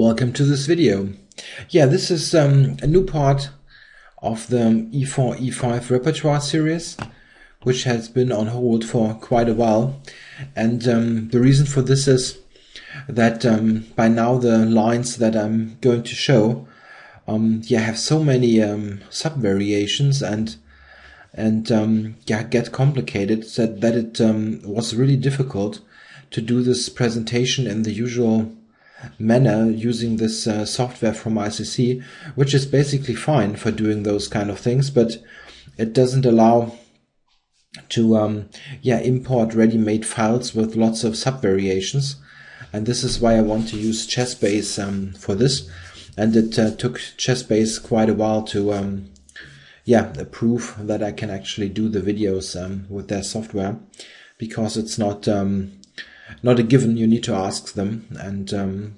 Welcome to this video. Yeah, this is a new part of the e4, e5 repertoire series, which has been on hold for quite a while. And the reason for this is that by now the lines that I'm going to show have so many sub-variations and get complicated that it was really difficult to do this presentation in the usual manner using this software from ICC, which is basically fine for doing those kind of things, but it doesn't allow to import ready-made files with lots of sub-variations. And this is why I want to use Chessbase for this. And it took Chessbase quite a while to approve that I can actually do the videos with their software, because it's not a given. You need to ask them, and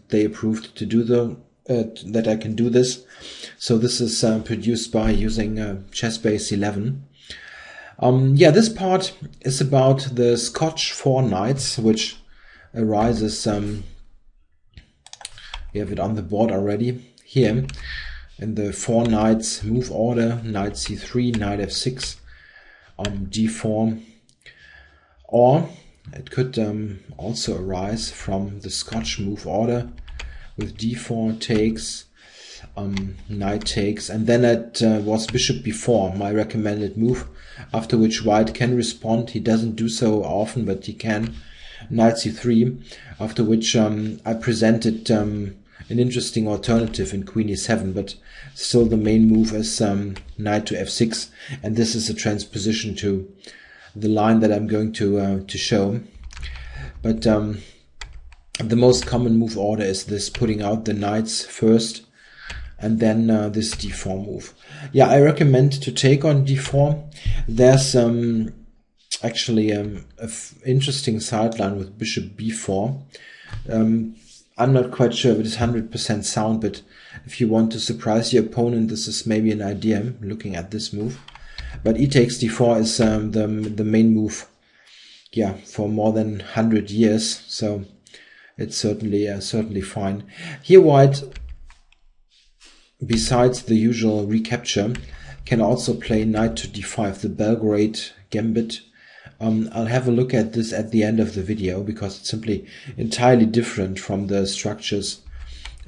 they approved to do that I can do this. So this is produced by using Chessbase 11. This part is about the Scotch 4 knights, which arises. We have it on the board already here in the 4 knights move order: knight c3, knight f6, d4, or it could also arise from the Scotch move order with d4 takes, knight takes, and then it was bishop b4, my recommended move, after which white can respond. He doesn't do so often, but he can. Knight c3, after which I presented an interesting alternative in queen e7, but still the main move is knight to f6, and this is a transposition to the line that I'm going to show. But the most common move order is this, putting out the knights first and then this d4 move. Yeah, I recommend to take on d4. There's actually an interesting sideline with bishop b4. I'm not quite sure if it is 100% sound, but if you want to surprise your opponent, this is maybe an idea, looking at this move. But e takes d4 is the main move, for more than 100 years, so it's certainly fine. Here white, besides the usual recapture, can also play knight to d5, the Belgrade Gambit. I'll have a look at this at the end of the video, because it's simply entirely different from the structures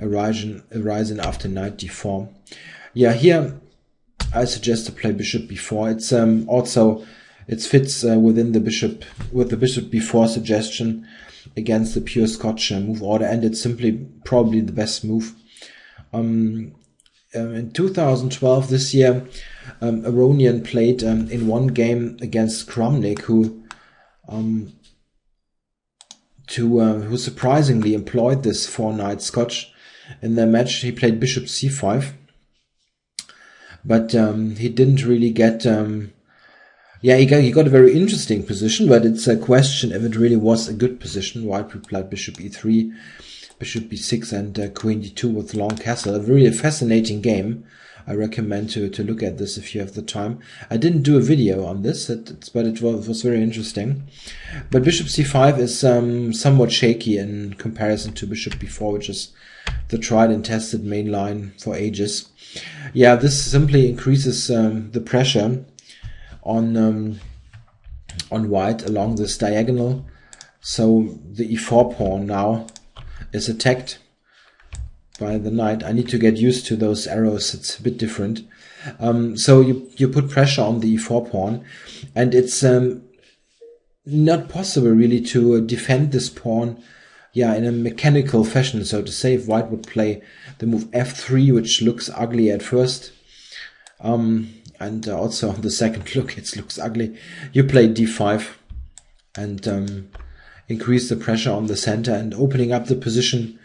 arising after knight d4. Here I suggest to play bishop b4. It's also it fits within the bishop b4 suggestion against the pure Scotch move order, and it's simply probably the best move. In 2012, this year, Aronian played in one game against Kramnik, who surprisingly employed this 4-knight Scotch. In their match, he played bishop c5. But he didn't really get he got a very interesting position, but it's a question if it really was a good position. White replied bishop e3, bishop b6, and queen d2 with long castle. A really fascinating game. I recommend to look at this if you have the time. I didn't do a video on this, but it was very interesting. But bishop c5 is somewhat shaky in comparison to bishop b4, which is the tried and tested main line for ages. This simply increases the pressure on white along this diagonal. So the e4 pawn now is attacked by the knight. I need to get used to those arrows. It's a bit different. So you put pressure on the e4 pawn, and it's not possible really to defend this pawn in a mechanical fashion, so to say. If white would play the move f3, which looks ugly at first, and also on the second look it looks ugly, you play d5 and increase the pressure on the center, and opening up the position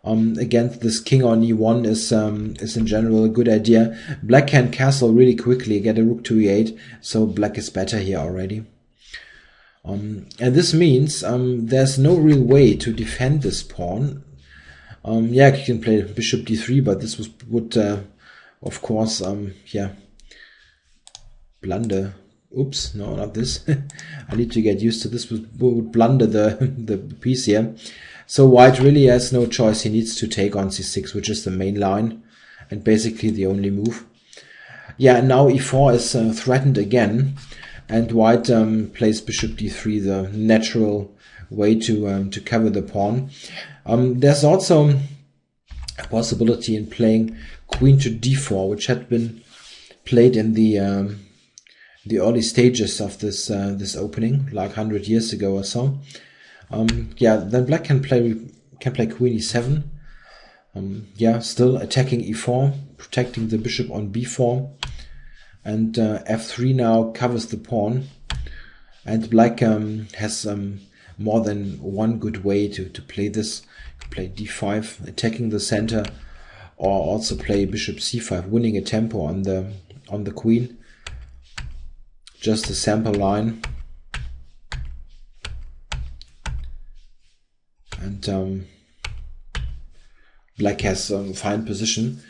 against this king on e1 is in general a good idea. Black can castle really quickly, get a rook to e8, so black is better here already. And this means there's no real way to defend this pawn. You can play bishop d3, but this would of course blunder. Oops, no, not this. I need to get used to this. Would blunder the piece here. So white really has no choice. He needs to take on c6, which is the main line and basically the only move. Yeah, and now e4 is threatened again, and white plays bishop d3, the natural way to cover the pawn. There's also a possibility in playing queen to d4, which had been played in the early stages of this opening, like 100 years ago or so. Yeah, then black can play queen e7. Yeah, still attacking e4, protecting the bishop on b4, and f3 now covers the pawn. And black has more than one good way to play this. You can play d5, attacking the center, or also play bishop c5, winning a tempo on the queen. Just a sample line. And black has fine position.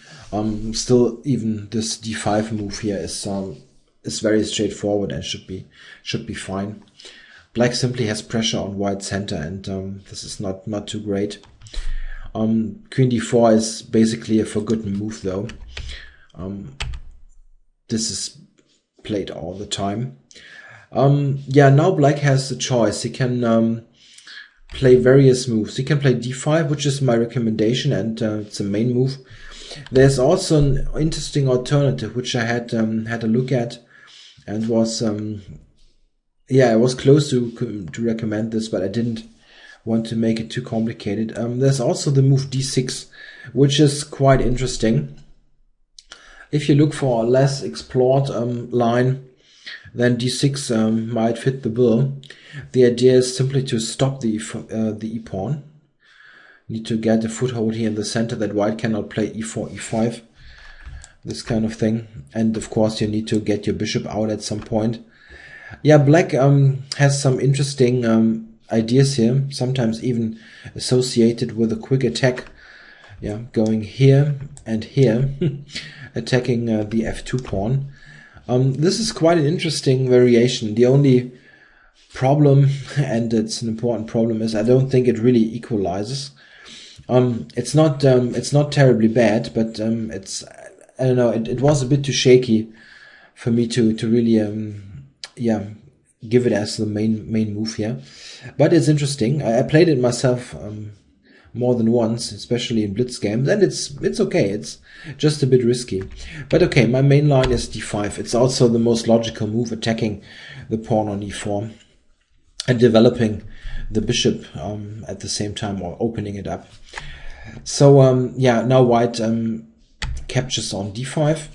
Still, even this d5 move here is very straightforward and should be fine. Black simply has pressure on white center, and this is not too great. Queen d4 is basically a forgotten move, though. This is played all the time. Yeah, now black has a choice. He can play various moves. He can play d5, which is my recommendation, and it's a main move. There's also an interesting alternative which I had a look at, and was yeah, I was close to recommend this, but I didn't want to make it too complicated. There's also the move d6, which is quite interesting. If you look for a less explored line, then d6 might fit the bill. The idea is simply to stop the e-pawn. Need to get a foothold here in the center that white cannot play e4, e5, this kind of thing. And of course you need to get your bishop out at some point. Yeah, black has some interesting ideas here, sometimes even associated with a quick attack. Yeah, going here and here, attacking the f2 pawn. This is quite an interesting variation. The only problem, and it's an important problem, is I don't think it really equalizes. It's not terribly bad, but it's, I don't know, it was a bit too shaky for me to really yeah, give it as the main move here. But it's interesting. I played it myself more than once, especially in blitz games, and it's okay. It's just a bit risky. But okay, my main line is d5. It's also the most logical move, attacking the pawn on e4 and developing the bishop at the same time, or opening it up. So yeah, now white captures on d5.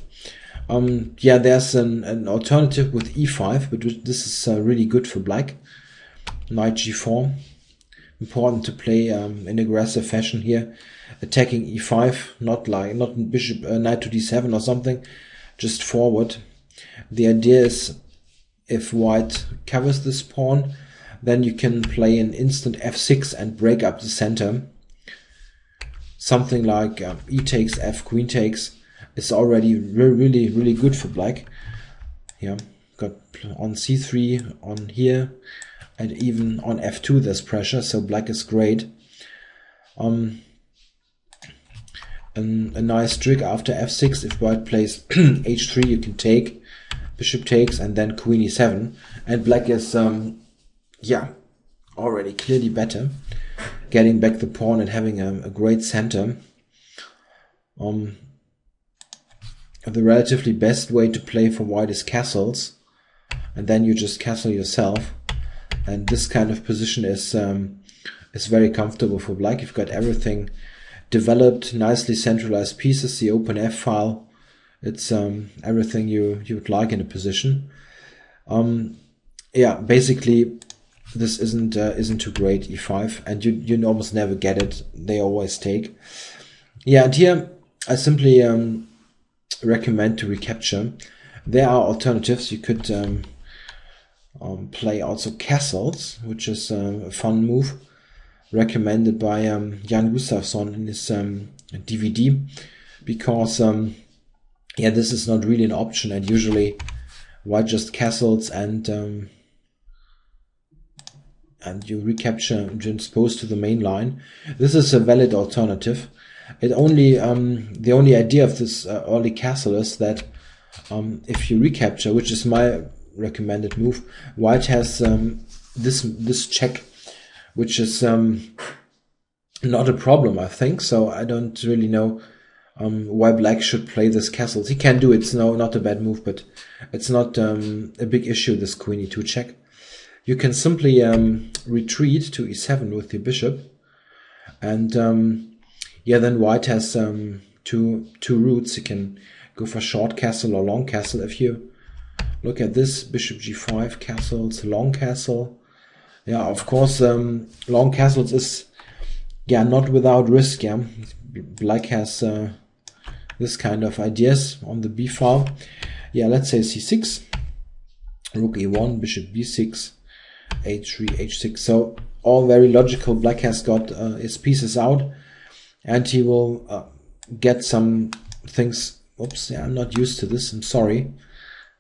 Yeah, there's an alternative with e5, but this is really good for black. Knight g4. Important to play in aggressive fashion here, attacking e5, not bishop knight to d7 or something, just forward. The idea is, if white covers this pawn, then you can play an instant f6 and break up the center. Something like e takes f, queen takes is already really good for black. Yeah, got on c3, on here, and even on f2 there's pressure, so black is great. A nice trick after f6, if white plays h3, you can take, bishop takes, and then queen e7, and black is yeah, already clearly better, getting back the pawn and having a great center. The relatively best way to play for white is castles, and then you just castle yourself. And this kind of position is very comfortable for black. You've got everything developed, nicely centralized pieces, the open F file. It's everything you would like in a position. Yeah, basically this isn't too great, e5, and you almost never get it. They always take. Yeah, and here I simply recommend to recapture. There are alternatives. You could play also castles, which is a fun move, recommended by Jan Gustafsson in his DVD, because yeah, this is not really an option, and usually white just castles and and you recapture transpose to the main line. This is a valid alternative. It only the only idea of this early castle is that if you recapture, which is my recommended move, white has this check, which is not a problem, I think. So I don't really know why black should play this castle. He can do it. It's not a bad move, but it's not a big issue, this queen e2 check. You can simply retreat to e7 with your bishop, and yeah, then white has two routes. You can go for short castle or long castle. If you look at this, bishop g5, castles, long castle. Yeah, of course, long castles is not without risk. Yeah, black has this kind of ideas on the b file. Yeah, let's say c6, rook e1, bishop b6, h3, h6. So all very logical. Black has got his pieces out, and he will get some things. Oops, yeah, I'm not used to this. I'm sorry.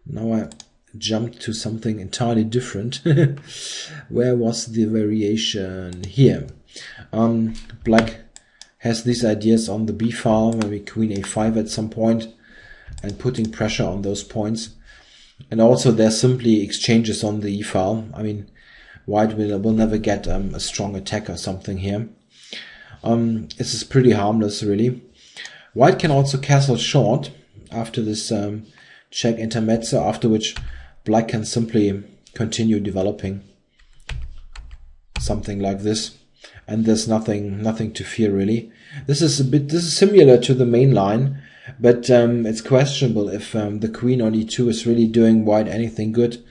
Now I jumped to something entirely different. Where was the variation? Here. Black has these ideas on the b file, maybe queen a5 at some point, and putting pressure on those points. And also there's simply exchanges on the e file. I mean, white will never get a strong attack or something here. This is pretty harmless, really. White can also castle short after this check intermezzo, after which black can simply continue developing something like this, and there's nothing to fear, really. This is similar to the main line, but it's questionable if the queen on e2 is really doing white anything good,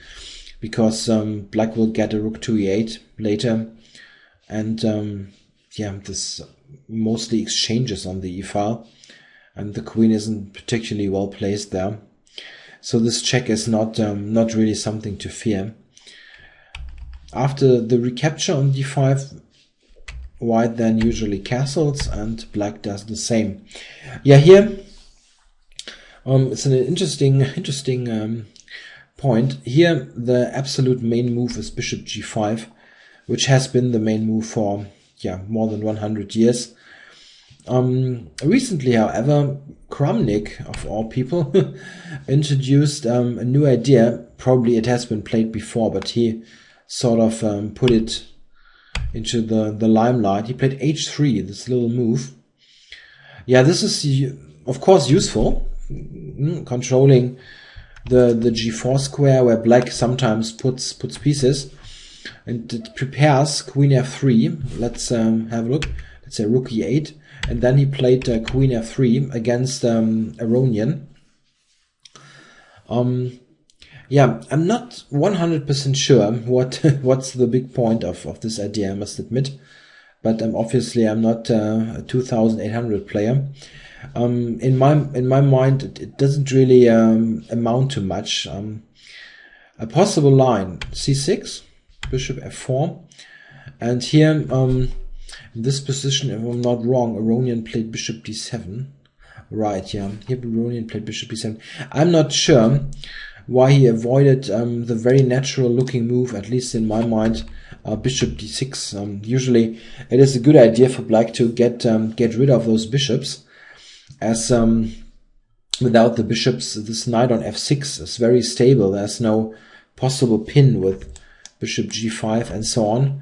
because black will get a rook to e8 later, and yeah, this mostly exchanges on the e file, and the queen isn't particularly well placed there. So this check is not really something to fear. After the recapture on d5, white then usually castles, and black does the same. Yeah, here it's an interesting point. Here the absolute main move is bishop g5, which has been the main move for more than 100 years. Recently, however, Kramnik, of all people, introduced a new idea. Probably it has been played before, but he sort of put it into the limelight. He played h3, this little move. Yeah, this is of course useful, controlling the g4 square, where black sometimes puts pieces, and it prepares queen f3. Let's have a look. Let's say rook e8. And then he played queen f3 against Aronian. Yeah, I'm not 100% sure what's the big point of this idea, I must admit. But obviously I'm not a 2800 player. In my mind, it doesn't really amount to much. A possible line: c6, bishop f4, and here. In this position, if I'm not wrong, Aronian played bishop d7. Right, yeah. Here Aronian played bishop d7. I'm not sure why he avoided the very natural looking move, at least in my mind, bishop d6. Usually it is a good idea for black to get rid of those bishops, as without the bishops, this knight on f6 is very stable. There's no possible pin with bishop g5 and so on.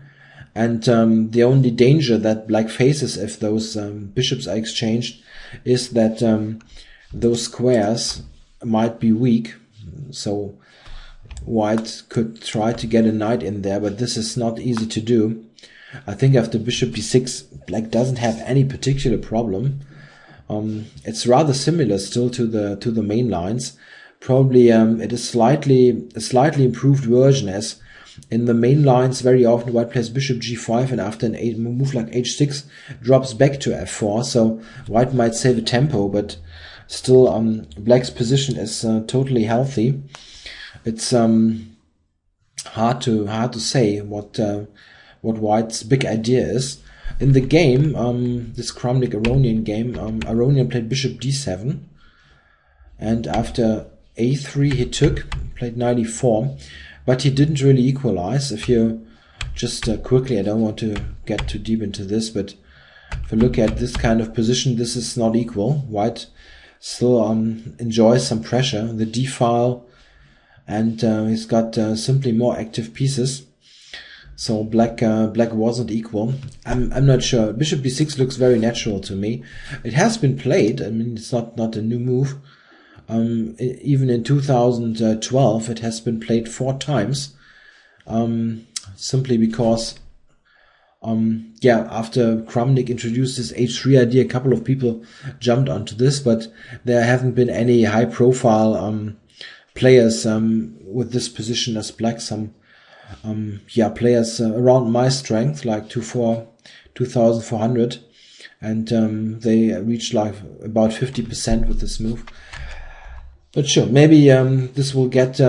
And the only danger that black faces if those bishops are exchanged is that those squares might be weak. So white could try to get a knight in there, but this is not easy to do. I think after bishop d6, black doesn't have any particular problem. It's rather similar still to the main lines. Probably it is a slightly improved version, as in the main lines, very often white plays bishop g5, and after a move like h6 drops back to f4. So white might save a tempo, but still black's position is totally healthy. It's hard to say what white's big idea is. In the game, this Kramnik-Aronian game, Aronian played bishop d7, and after a3 he played knight e4. But he didn't really equalize. If you just quickly, I don't want to get too deep into this, but if you look at this kind of position, this is not equal. White still enjoys some pressure, the d file, and he's got simply more active pieces. So black wasn't equal. I'm not sure. Bishop b6 looks very natural to me. It has been played. I mean, it's not a new move. Even in 2012, it has been played 4 times. Simply because, after Kramnik introduced this h3 idea, a couple of people jumped onto this, but there haven't been any high-profile players with this position as black. Some players around my strength, like 2400, and they reached like about 50% with this move. But sure, maybe this will get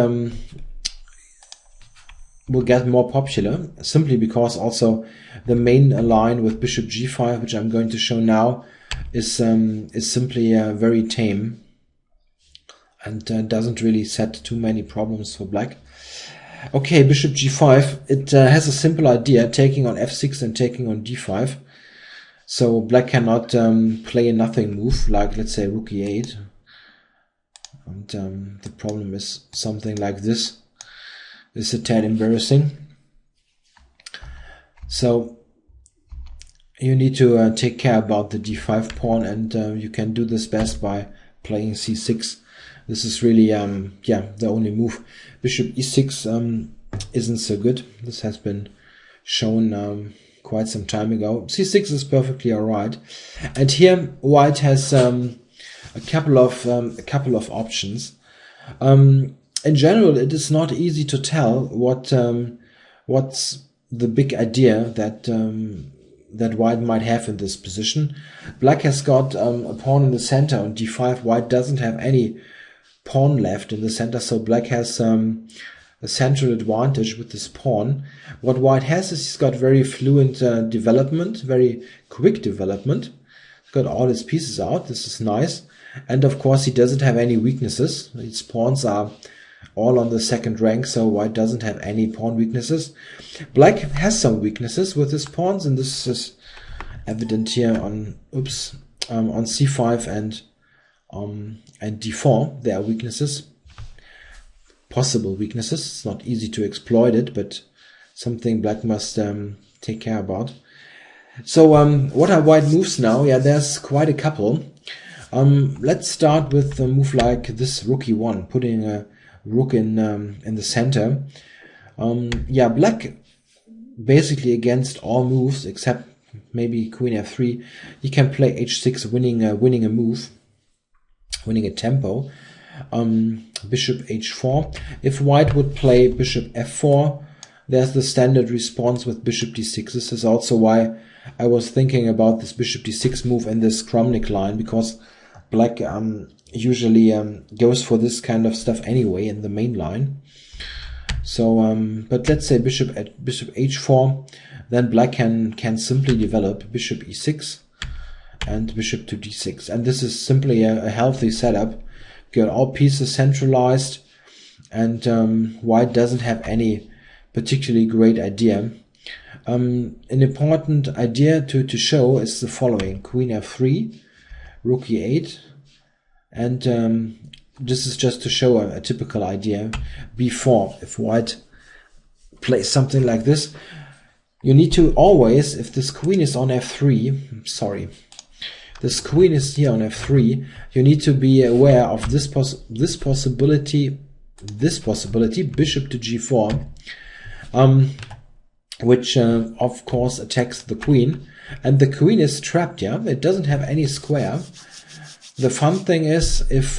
more popular, simply because also the main line with bishop g5, which I'm going to show now, is simply very tame and doesn't really set too many problems for black. Okay, bishop g5, it has a simple idea, taking on f6 and taking on d5. So black cannot play a nothing move, like let's say rook e8. And the problem is something like this. It's a tad embarrassing. So you need to take care about the d5 pawn, and you can do this best by playing c6. This is really the only move. Bishop e6 isn't so good. This has been shown quite some time ago. c6 is perfectly alright, and here white has a couple of options. In general, it is not easy to tell what's the big idea that white might have in this position. Black has got a pawn in the center on d5. White doesn't have any pawn left in the center, so black has a central advantage with this pawn. What white has is he's got very fluent development, very quick development. He's got all his pieces out. This is nice. And of course, he doesn't have any weaknesses. His pawns are all on the second rank, so white doesn't have any pawn weaknesses. Black has some weaknesses with his pawns, and this is evident here on c5 and d4. There are weaknesses, possible weaknesses. It's not easy to exploit it, but something black must take care about. So what are white moves now? Yeah, there's quite a couple. Let's start with a move like this rook e1, putting a rook in the center. Black basically against all moves except maybe queen f3. He can play h6, winning a move, winning a tempo. Bishop h4. If white would play bishop f4, there's the standard response with bishop d6. This is also why I was thinking about this bishop d6 move and this Kramnik line, because black usually goes for this kind of stuff anyway in the main line. So, but let's say bishop h4, then black can simply develop bishop e6 and bishop to d6, and this is simply a healthy setup. Got all pieces centralized, and white doesn't have any particularly great idea. An important idea to show is the following: queen f3, rook e8, and this is just to show a typical idea. b4, if white plays something like this, you need to always, if this queen is on f3, this queen is here on f3, you need to be aware of this possibility, bishop to g4, which of course attacks the queen, and the queen is trapped. It doesn't have any square. The fun thing is, if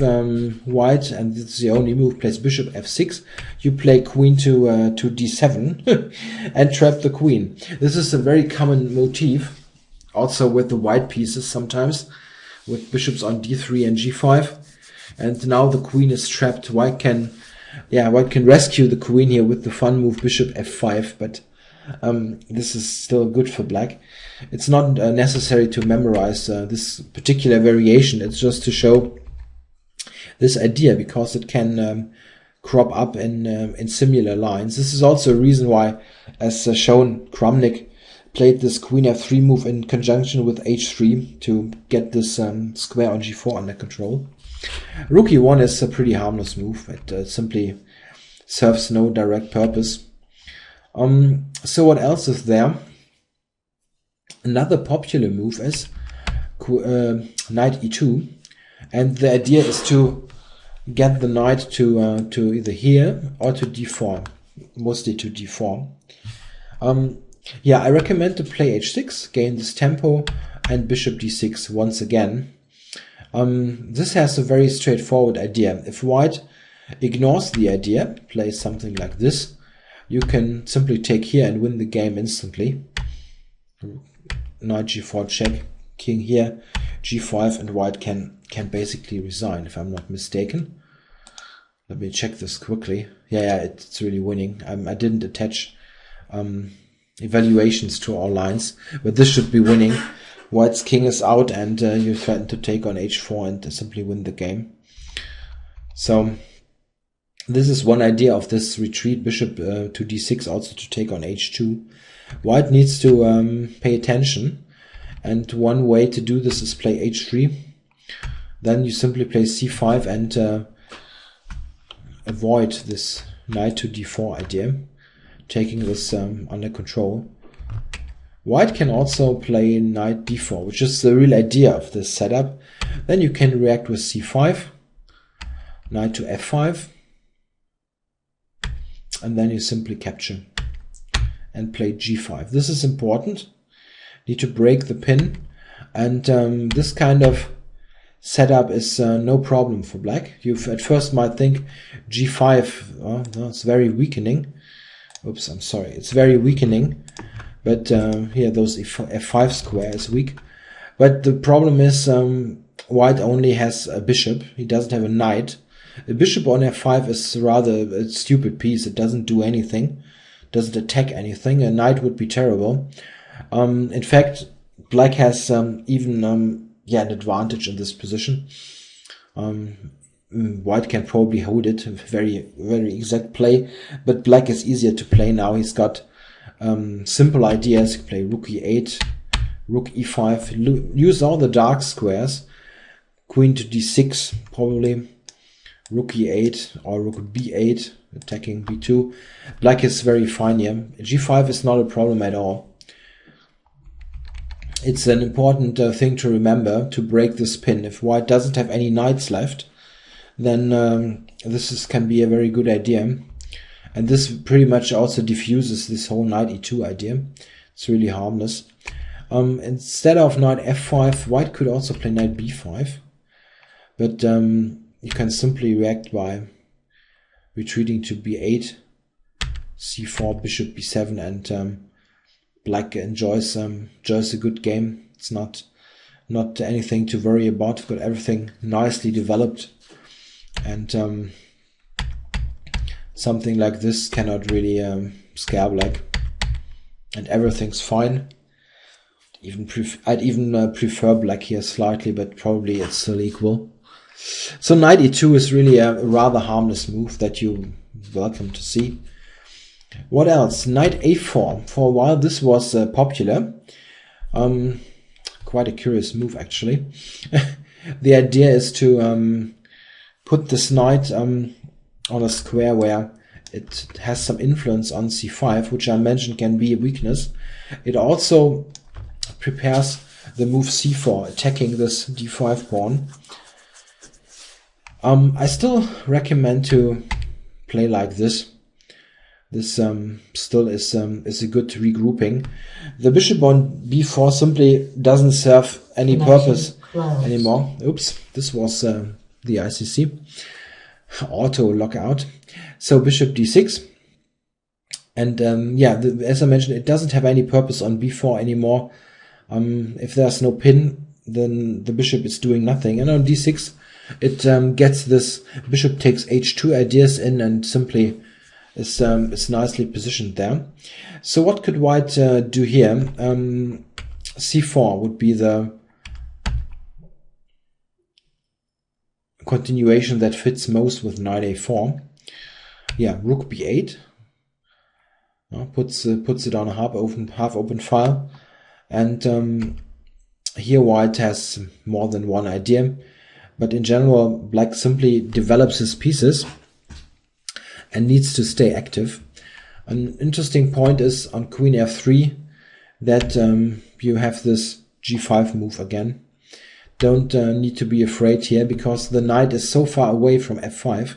white, and this is the only move, plays bishop f6, you play queen to d7 and trap the queen. This is a very common motif, also with the white pieces sometimes, with bishops on d3 and g5. And now the queen is trapped. White can rescue the queen here with the fun move bishop f5, but this is still good for black. It's not necessary to memorize this particular variation. It's just to show this idea, because it can crop up in similar lines. This is also a reason why, as shown, Kramnik played this queen f3 move in conjunction with h3 to get this square on g4 under control. Rook e1 is a pretty harmless move. It simply serves no direct purpose. So what else is there? Another popular move is knight e2, and the idea is to get the knight to either here or to d4, mostly to d4. Yeah, I recommend to play h6, gain this tempo, and bishop d6 once again. This has a very straightforward idea. If white ignores the idea, plays something like this, you can simply take here and win the game instantly. Knight g4 check, king here, g5, and white can basically resign, if I'm not mistaken. Let me check this quickly. Yeah, it's really winning. I didn't attach evaluations to all lines, but this should be winning. White's king is out, and you threaten to take on h4 and simply win the game. So this is one idea of this retreat, bishop to d6, also to take on h2. White needs to pay attention, and one way to do this is play h3. Then you simply play c5 and avoid this knight to d4 idea, taking this under control. White can also play knight d4, which is the real idea of this setup. Then you can react with c5, knight to f5, and then you simply capture and play g5. This is important. Need to break the pin, and this kind of setup is no problem for black. You at first might think g5, oh, no, it's very weakening. Oops, I'm sorry, it's very weakening. But here, those f5 square is weak. But the problem is white only has a bishop. He doesn't have a knight. A bishop on f5 is rather a stupid piece. It doesn't do anything. Doesn't attack anything. A knight would be terrible. In fact, black has even an advantage in this position. White can probably hold it. Very, very exact play. But black is easier to play now. He's got simple ideas. Play rook e8, rook e5. Use all the dark squares. Queen to d6, probably. Rook e8 or rook b8, attacking b2. Black is very fine here. g5 is not a problem at all. It's an important thing to remember to break this pin. If white doesn't have any knights left, then this can be a very good idea. And this pretty much also diffuses this whole knight e2 idea. It's really harmless. Instead of knight f5, white could also play knight b5. But you can simply react by retreating to b8, c4, bishop b7, and black enjoys a good game. It's not anything to worry about. Got everything nicely developed, and something like this cannot really scare black, and everything's fine. I'd even prefer black here slightly, but probably it's still equal. So knight e2 is really a rather harmless move that you're welcome to see. What else? Knight a4. For a while this was popular. Quite a curious move actually. The idea is to put this knight on a square where it has some influence on c5, which I mentioned can be a weakness. It also prepares the move c4, attacking this d5 pawn. I still recommend to play like this. This still is a good regrouping. The bishop on b4 simply doesn't serve any purpose anymore. Oops, this was the ICC auto lockout. So bishop d6, and as I mentioned, it doesn't have any purpose on b4 anymore. If there's no pin, then the bishop is doing nothing, and on d6 it gets this bishop takes h2 ideas in and simply is nicely positioned there. So what could white do here? C4 would be the continuation that fits most with knight a4. yeah, rook b8. Puts it on a half open file, and here white has more than one idea, but in general black simply develops his pieces and needs to stay active. An interesting point is on queen f3 that you have this g5 move again. Don't need to be afraid here because the knight is so far away from f5.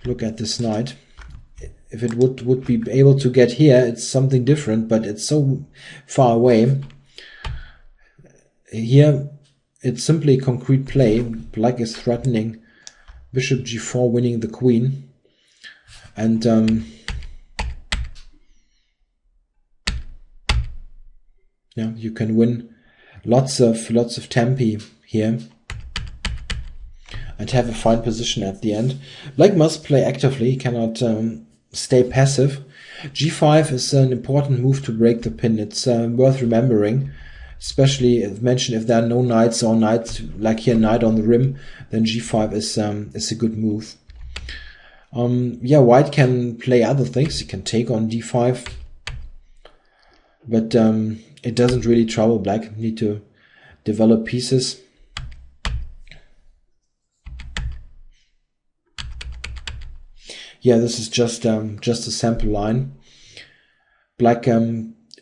Look at this knight. If it would be able to get here, it's something different, but it's so far away. Here, it's simply concrete play. Black is threatening bishop g4, winning the queen. And yeah, you can win lots of tempi here and have a fine position at the end. Black must play actively, he cannot stay passive. g5 is an important move to break the pin. It's worth remembering, especially if mentioned if there are no knights or knights like here, knight on the rim, then g5 is a good move. Yeah, white can play other things. He can take on d5, but it doesn't really trouble black. You need to develop pieces. Yeah, this is just a sample line. Black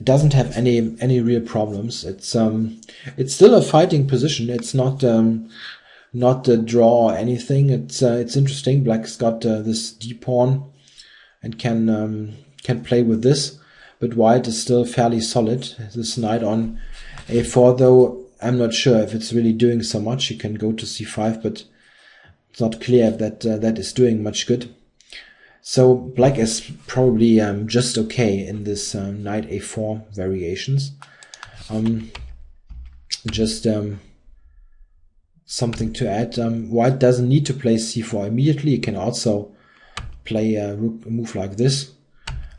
doesn't have any real problems. It's still a fighting position. It's not a draw or anything. It's interesting. Black's got this d pawn and can play with this, but white is still fairly solid. This knight on a4, though I'm not sure if it's really doing so much. You can go to c5, but it's not clear if that is doing much good. So black is probably just okay in this knight a4 variations. Just something to add. White doesn't need to play c4 immediately. You can also play a move like this,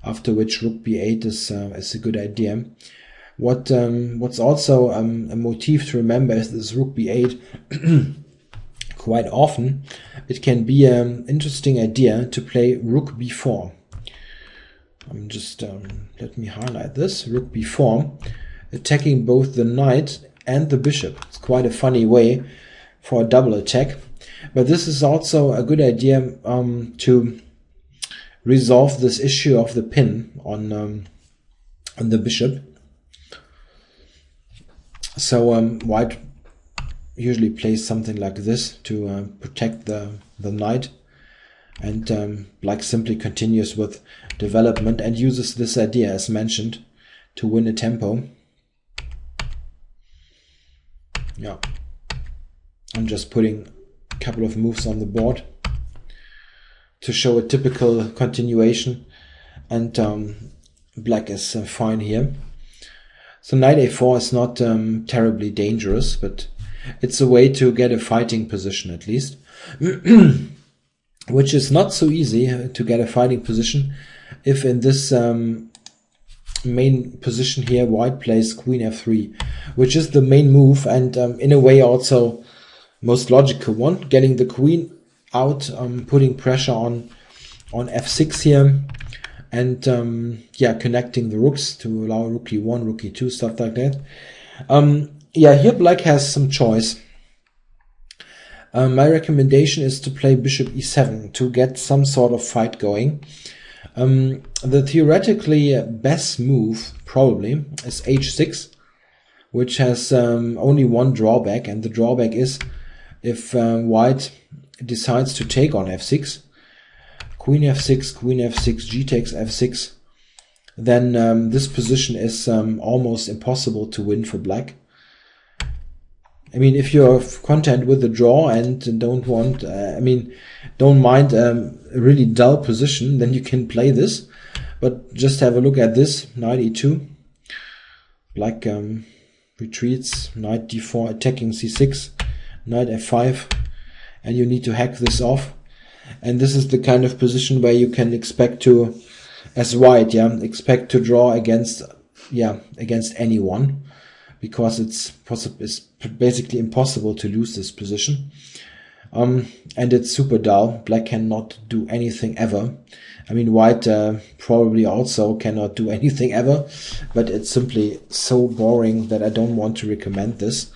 after which rook b8 is a good idea. What's also a motif to remember is this rook b8. Quite often it can be an interesting idea to play rook b4. Let me highlight this. Rook b4, attacking both the knight and the bishop. It's quite a funny way for a double attack, but this is also a good idea to resolve this issue of the pin on the bishop. So white usually plays something like this to protect the knight, and black simply continues with development and uses this idea as mentioned to win a tempo. Yeah, I'm just putting a couple of moves on the board to show a typical continuation, and black is fine here. So knight a4 is not terribly dangerous, but it's a way to get a fighting position at least, which is not so easy to get a fighting position if in this main position here white plays queen f3, which is the main move and in a way also most logical one, getting the queen out, putting pressure on f6 here, and yeah, connecting the rooks to allow rook e1, rook e2, stuff like that. Yeah, here black has some choice. My recommendation is to play bishop e7 to get some sort of fight going. The theoretically best move probably is h6, which has only one drawback, and the drawback is if white decides to take on f6, queen f6, g takes f6, then this position is almost impossible to win for black. I mean, if you're content with the draw and don't want, don't mind a really dull position, then you can play this. But just have a look at this, knight e2. Black retreats, knight d4, attacking c6, knight f5, and you need to hack this off. And this is the kind of position where you can expect to, as white, expect to draw against anyone, because it's basically impossible to lose this position. and it's super dull. Black cannot do anything ever. I mean, white probably also cannot do anything ever, but it's simply so boring that I don't want to recommend this.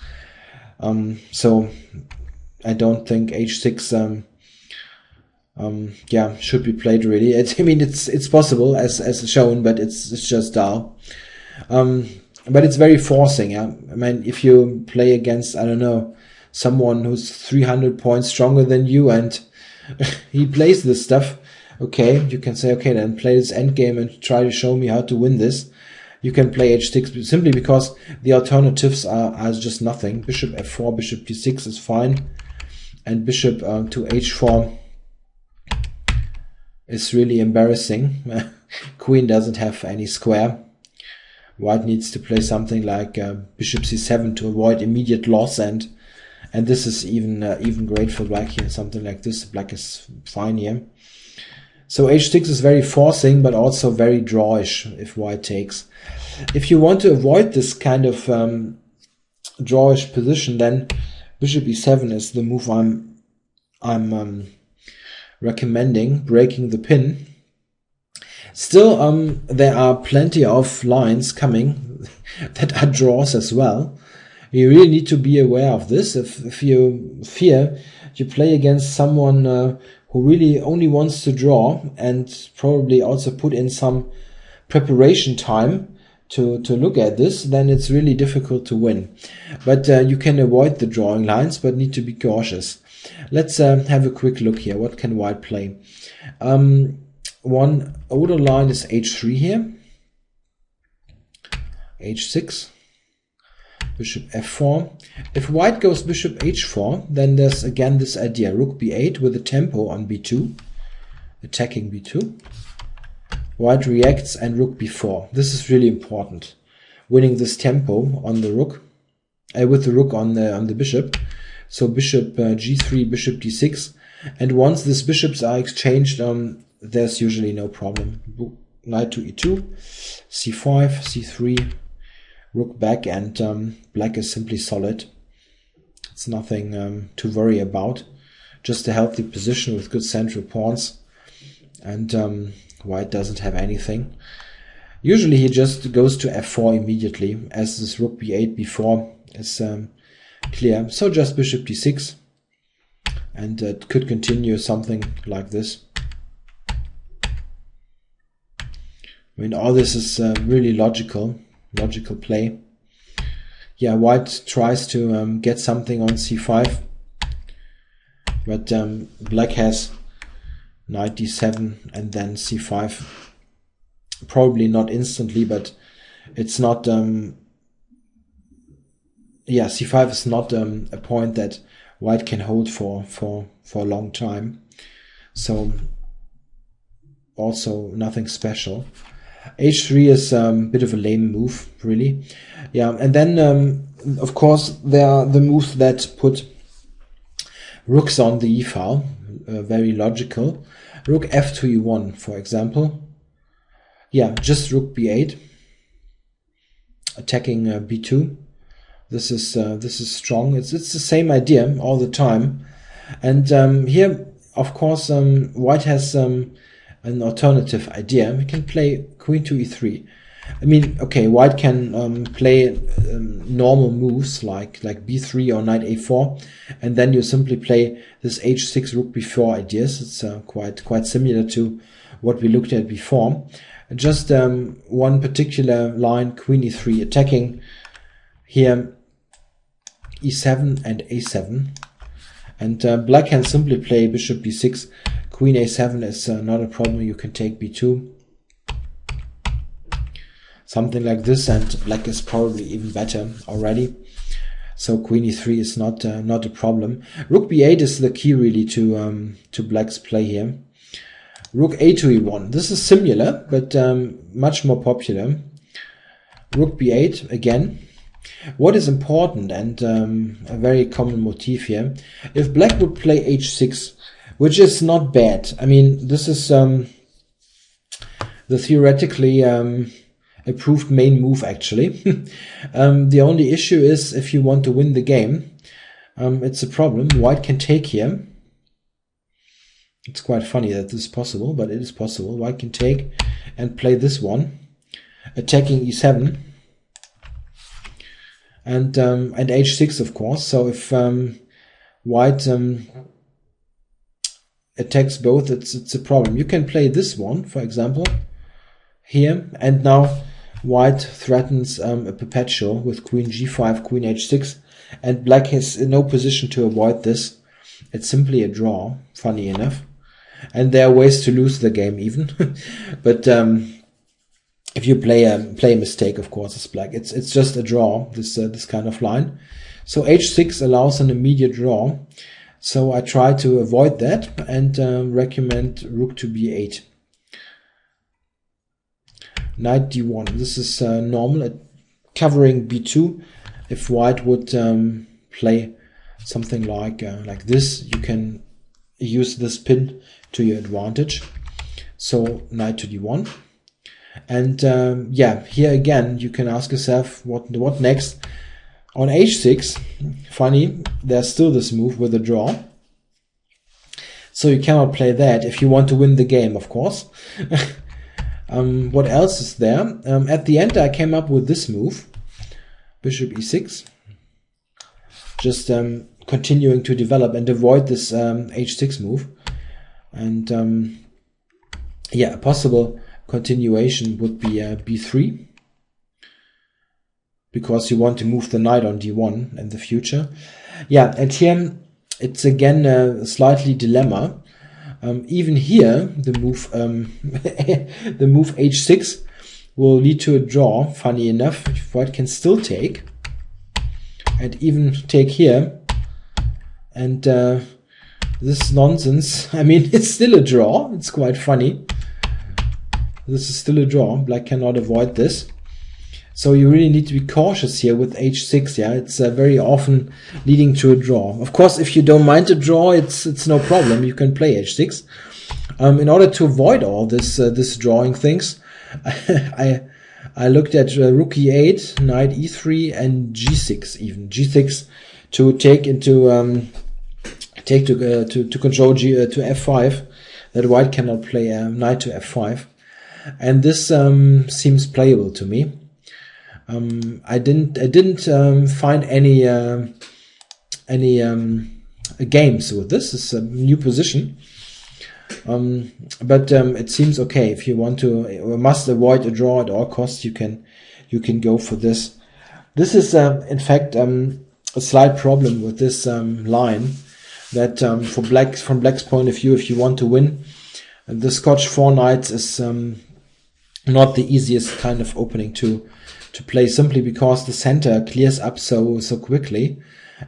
So I don't think h6 yeah, should be played really. I mean, it's possible as shown, but it's just dull. But it's very forcing. Yeah? I mean, if you play against, I don't know, someone who's 300 points stronger than you and he plays this stuff, okay, you can say, okay, then play this endgame and try to show me how to win this. You can play h6 simply because the alternatives are just nothing. Bishop f4, bishop d6 is fine, and bishop to h4 is really embarrassing. Queen doesn't have any square. White needs to play something like bishop c7 to avoid immediate loss, and this is even great for black here. Something like this, black is fine here. So h6 is very forcing, but also very drawish if white takes. If you want to avoid this kind of drawish position, then bishop e7 is the move I'm recommending, breaking the pin. Still, there are plenty of lines coming that are draws as well. You really need to be aware of this. If you fear you play against someone who really only wants to draw and probably also put in some preparation time to look at this, then it's really difficult to win. But you can avoid the drawing lines, but need to be cautious. Let's have a quick look here. What can white play? One older line is h3 here. h6. Bishop f4. If white goes bishop h4, then there's again this idea. Rook b8 with a tempo on b2. Attacking b2. White reacts and rook b4. This is really important. Winning this tempo on the rook. With the rook on the bishop. So bishop g3, bishop d6. And once these bishops are exchanged, there's usually no problem. Knight to e2, c5, c3, rook back, and black is simply solid. It's nothing to worry about. Just a healthy position with good central pawns. And white doesn't have anything. Usually he just goes to f4 immediately, as this rook b8 before is clear. So just bishop d6. And it could continue something like this. I mean, all this is really logical play. Yeah, white tries to get something on c5, but black has knight d7 and then c5. Probably not instantly, but it's not. Yeah, c5 is not a point that white can hold for a long time. So also nothing special. h3 is a bit of a lame move, really. Yeah, and then of course there are the moves that put rooks on the e-file. Very logical. Rook f to e1, for example. Yeah, just rook b8, attacking b2. This is strong. It's the same idea all the time. And here, of course, white has an alternative idea. We can play queen to e3. I mean, okay, white can play normal moves like b3 or knight a4, and then you simply play this h6 rook b4 ideas. It's quite similar to what we looked at before. Just one particular line, queen e3, attacking here e7 and a7, and black can simply play bishop b6. Queen a7 is not a problem. You can take b2, something like this, and black is probably even better already. So queen e3 is not a problem. Rook b8 is the key really to black's play here. Rook a to e1. This is similar, but much more popular. Rook b8 again. What is important, and a very common motif here, if black would play h6, which is not bad. I mean, this is the theoretically approved main move, actually. The only issue is if you want to win the game, it's a problem. White can take here. It's quite funny that this is possible, but it is possible. White can take and play this one, attacking e7 and h6, of course. So if white attacks both, it's a problem. You can play this one, for example, here, and now white threatens a perpetual with queen g5, queen h6, and black has no position to avoid this. It's simply a draw, funny enough. And there are ways to lose the game even. But if you play a mistake, of course, as black, it's just a draw, this kind of line. So h6 allows an immediate draw. So I try to avoid that and recommend rook to b8. Knight d1. This is normal, covering b2. If white would play something like this, you can use this pin to your advantage. So knight to d1. And yeah, here again you can ask yourself what next. On h6, funny, there's still this move with a draw. So you cannot play that if you want to win the game, of course. What else is there? At the end I came up with this move, bishop e6. Just continuing to develop and avoid this h6 move. And yeah, a possible continuation would be b3, because you want to move the knight on d1 in the future. Yeah, and here it's again a slightly dilemma. Even here, the move the move h6 will lead to a draw. Funny enough, white can still take, and even take here. And this nonsense, I mean, it's still a draw. It's quite funny. This is still a draw. Black cannot avoid this. So you really need to be cautious here with h6. Yeah, it's very often leading to a draw. Of course, if you don't mind a draw, it's no problem. You can play h6. In order to avoid all this drawing things, I looked at rook e8, knight e3, and g6, even g6, to take into to control to f5, that white cannot play knight to f5, and this seems playable to me. I didn't find any games with this. It's a new position, but it seems okay. If you want to or must avoid a draw at all costs, you can go for this. This is in fact a slight problem with this line, that from black's point of view, if you want to win, the Scotch 4 knights is not the easiest kind of opening to play, simply because the center clears up so quickly,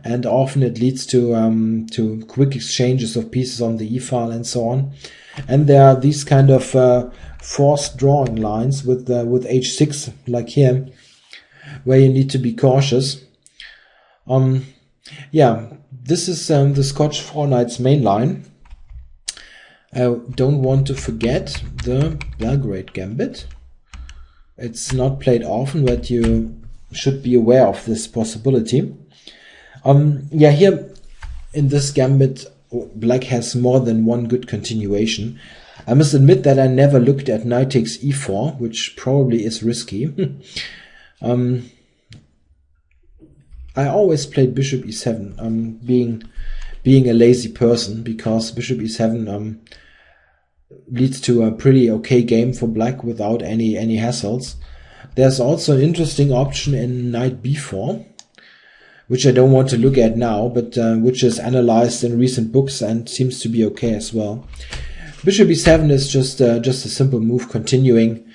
and often it leads to quick exchanges of pieces on the e-file and so on. And there are these kind of forced drawing lines with h6, like here, where you need to be cautious. Yeah, this is the Scotch 4 knights main line. I don't want to forget the Belgrade Gambit. It's not played often, but you should be aware of this possibility. Yeah, here in this Gambit, black has more than one good continuation. I must admit that I never looked at knight takes e4, which probably is risky. I always played bishop e7, being a lazy person, because bishop e7 leads to a pretty okay game for black without any hassles. There's also an interesting option in knight b4, which I don't want to look at now, but which is analyzed in recent books and seems to be okay as well. Bishop e7 is just a simple move, continuing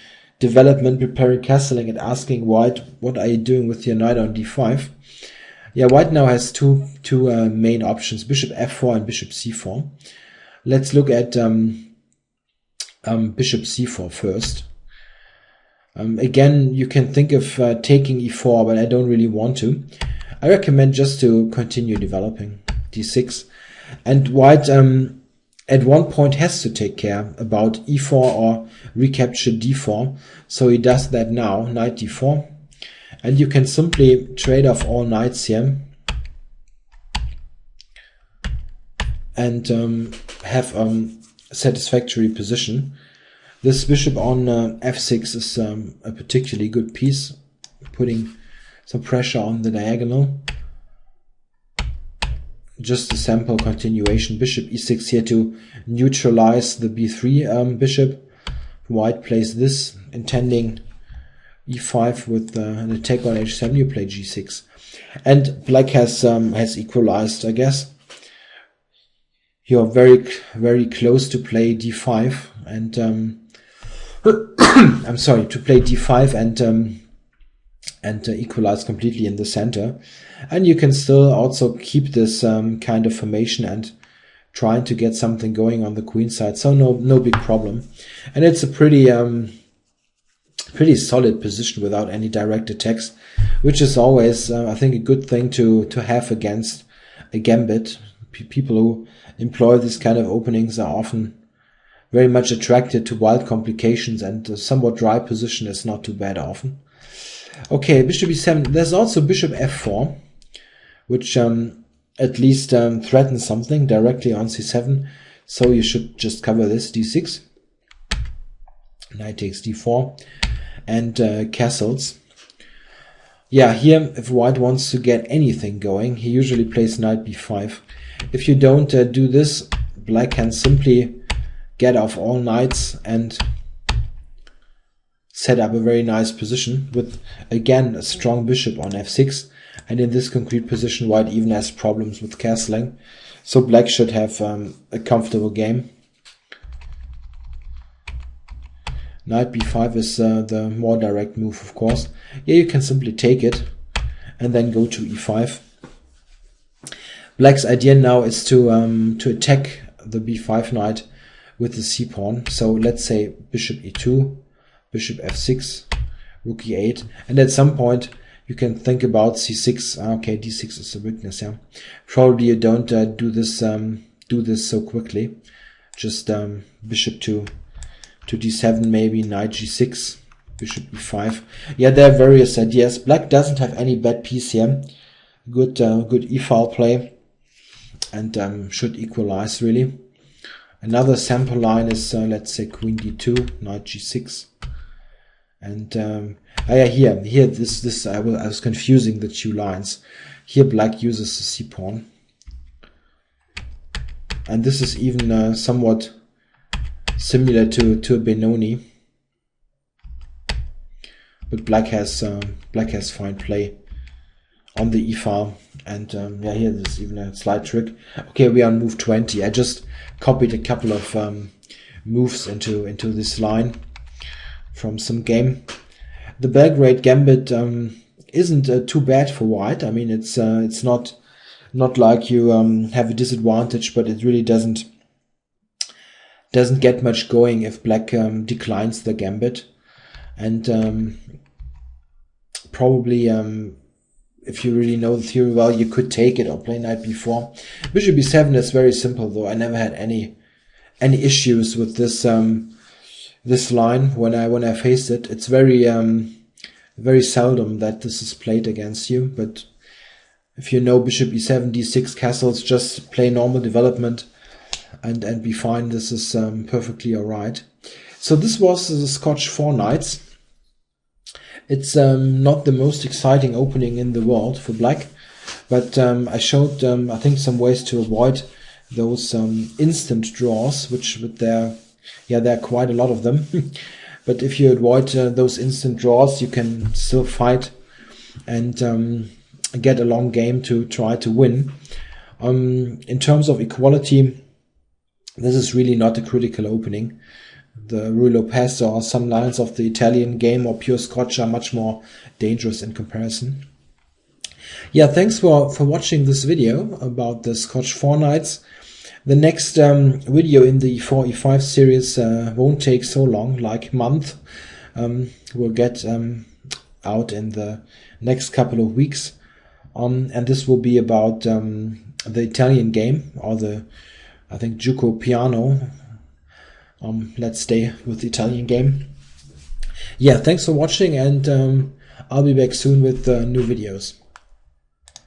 development, preparing castling, and asking white, what are you doing with your knight on d5? Yeah, white now has two main options, bishop f4 and bishop c4. Let's look at bishop c4 first. Again, you can think of taking e4, but I don't really want to. I recommend just to continue developing d6. And white at one point has to take care about e4 or recapture d4. So he does that now, knight d4. And you can simply trade off all knights here. and have a satisfactory position. This bishop on f6 is a particularly good piece, putting some pressure on the diagonal. Just a sample continuation. Bishop e6 here to neutralize the b3 bishop. White plays this, intending e5 with an attack on h7. You play g6, and black has equalized, I guess. You're very close to play d5, and I'm sorry, to play d5 and equalize completely in the center. And you can still also keep this kind of formation and trying to get something going on the queen side. So no big problem. And it's a pretty solid position without any direct attacks, which is always, I think, a good thing to have against a gambit. People who employ this kind of openings are often very much attracted to wild complications, and a somewhat dry position is not too bad often. Okay, bishop e7. There's also bishop f4, which at least threatens something directly on c7. So you should just cover this, d6. Knight takes d4 and castles. Yeah, here if white wants to get anything going, he usually plays knight b5. If you don't do this, black can simply get off all knights and set up a very nice position with, again, a strong bishop on f6. And in this concrete position, white even has problems with castling. So black should have a comfortable game. Knight b5 is the more direct move, of course. Yeah, you can simply take it and then go to e5. Black's idea now is to attack the b5 knight with the c-pawn. So let's say bishop e2, bishop f6, rook e8, and at some point you can think about c6. Okay, d6 is a weakness. Yeah, probably you don't do this so quickly. Just bishop to d7, maybe knight g6, bishop e5. Yeah, there are various ideas. Black doesn't have any bad piece here. Good e-file play, and should equalize really. Another sample line is let's say queen d2, knight g6, and yeah, here this I was confusing the two lines. Here black uses the c-pawn, and this is even somewhat similar to a Benoni, but black has fine play on the e-file, and yeah, here there's even a slight trick. Okay, we are on move 20. I just copied a couple of moves into this line from some game. The Belgrade Gambit isn't too bad for white. I mean, it's not like you have a disadvantage, but it really doesn't get much going if black declines the Gambit, and probably if you really know the theory well, you could take it or play knight b4. Bishop b7 is very simple, though. I never had any issues with this this line when I faced it. It's very seldom that this is played against you, but if you know bishop e7, d6 castles, just play normal development and be fine. This is perfectly alright. So this was the Scotch 4 Knights. It's not the most exciting opening in the world for black, but I showed I think some ways to avoid those instant draws, which there are quite a lot of them. But if you avoid those instant draws, you can still fight and get a long game to try to win. In terms of equality, this is really not a critical opening. The Ruy Lopez or some lines of the Italian game or pure Scotch are much more dangerous in comparison. Yeah, thanks for watching this video about the Scotch 4 Knights. The next video in the e4-e5 series won't take so long, like a month. We'll get out in the next couple of weeks. And this will be about the Italian game, or the, I think, Gioco Piano. Let's stay with the Italian game. Yeah, thanks for watching, and I'll be back soon with new videos.